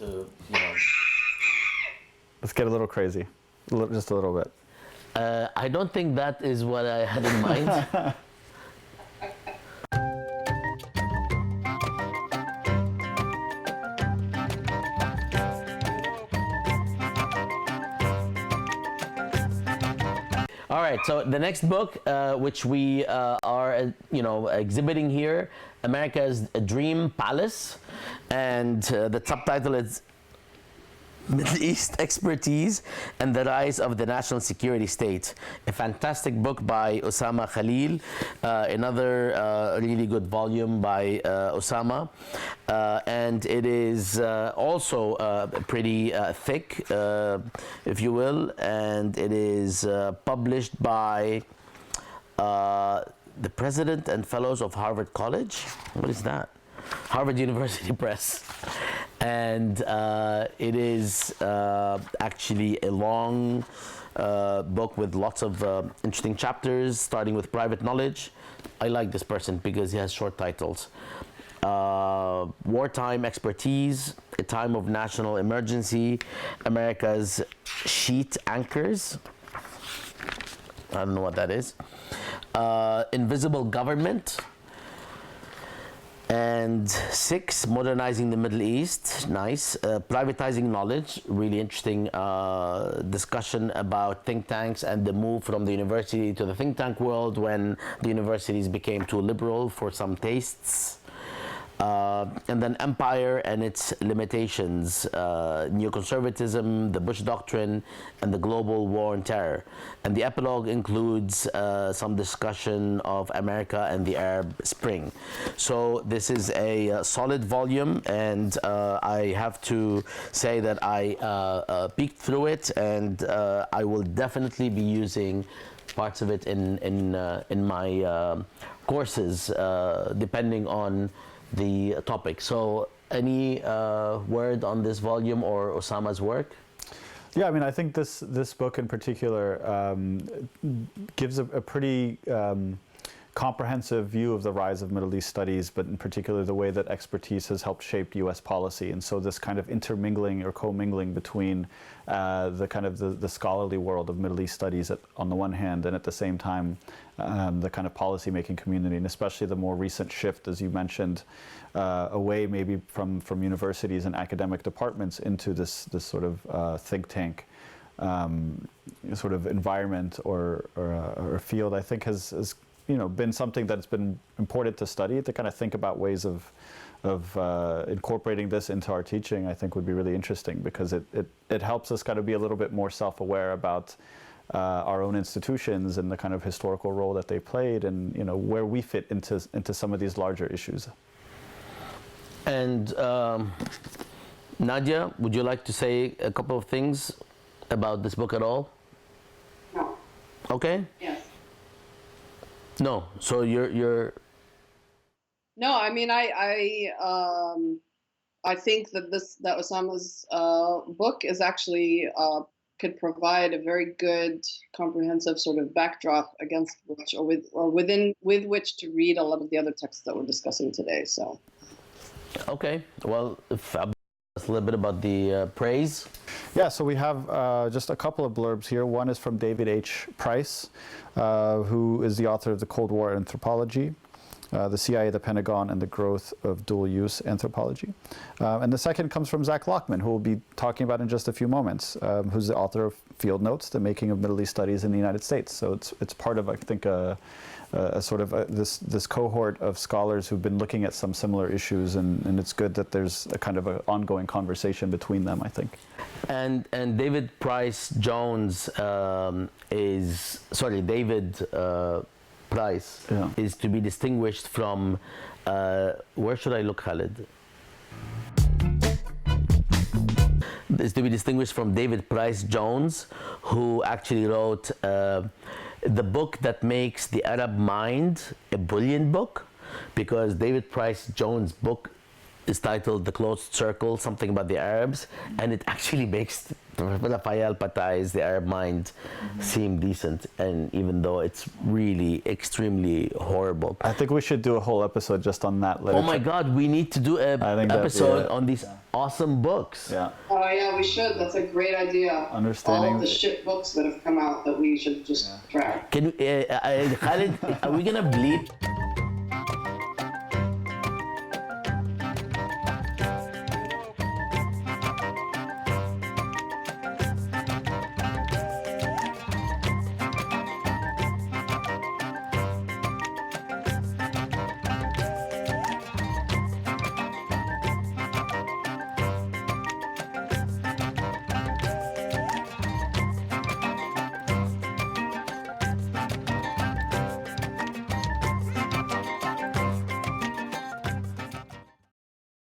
to, you know. Let's get a little crazy, just a little bit. I don't think that is what I had in mind. All right, so the next book, which we are, exhibiting here, America's Dream Palace, and the subtitle is Middle East Expertise and the Rise of the National Security State. A fantastic book by Osamah Khalil, another really good volume by Osamah, and it is also pretty thick, if you will, and it is published by the President and Fellows of Harvard College. What is that? Harvard University Press. And it is actually a long book with lots of interesting chapters, starting with private knowledge. I like this person because he has short titles. Wartime expertise, a time of national emergency, America's sheet anchors. I don't know what that is. Invisible government. And 6, modernizing the Middle East. Nice. Privatizing knowledge. Really interesting discussion about think tanks and the move from the university to the think tank world when the universities became too liberal for some tastes. And then empire and its limitations, neoconservatism, the Bush Doctrine, and the global war on terror. And the epilogue includes some discussion of America and the Arab Spring. So this is a solid volume, and I have to say that I peeked through it, and I will definitely be using parts of it in my courses, depending on the topic. So any word on this volume or Osamah's work? Yeah, I mean, I think this book in particular gives a pretty comprehensive view of the rise of Middle East studies, but in particular the way that expertise has helped shape U.S. policy. And so this kind of intermingling or commingling between the kind of the scholarly world of Middle East studies on the one hand, and at the same time the kind of policy-making community, and especially the more recent shift, as you mentioned, away maybe from universities and academic departments into this sort of think tank sort of environment or field, I think has been something that's been important to study, to kind of think about ways of incorporating this into our teaching. I think would be really interesting, because it helps us kind of be a little bit more self-aware about our own institutions and the kind of historical role that they played, and where we fit into some of these larger issues. And Nadya, would you like to say a couple of things about this book at all? No. Okay. Yes. No. So you're. No, I mean, I think that Osamah's book is actually could provide a very good, comprehensive sort of backdrop against which, or with which to read a lot of the other texts that we're discussing today. So. Okay. Well, if a little bit about the praise. Yeah, so we have just a couple of blurbs here. One is from David H. Price, who is the author of The Cold War Anthropology, the CIA, the Pentagon, and the Growth of Dual-Use Anthropology. And the second comes from Zach Lockman, who we'll be talking about in just a few moments, who's the author of Field Notes, The Making of Middle East Studies in the United States. So it's part of, I think, a sort of this cohort of scholars who've been looking at some similar issues, and it's good that there's a kind of an ongoing conversation between them, I think. And David Price Jones David Price is to be distinguished from, where should I look, Khalid? Is to be distinguished from David Price Jones, who actually wrote the book that makes the Arab mind a bullion book, because David Price Jones' book is titled The Closed Circle, something about the Arabs, and it actually makes Rafael Patai's The Arab Mind seem decent, and even though it's really extremely horrible. I think we should do a whole episode just on that literature. Oh my God, we need to do an episode on these awesome books. Yeah. Oh yeah, we should. That's a great idea. Understanding all of the shit books that have come out that we should just track. Can Khalid, are we gonna bleep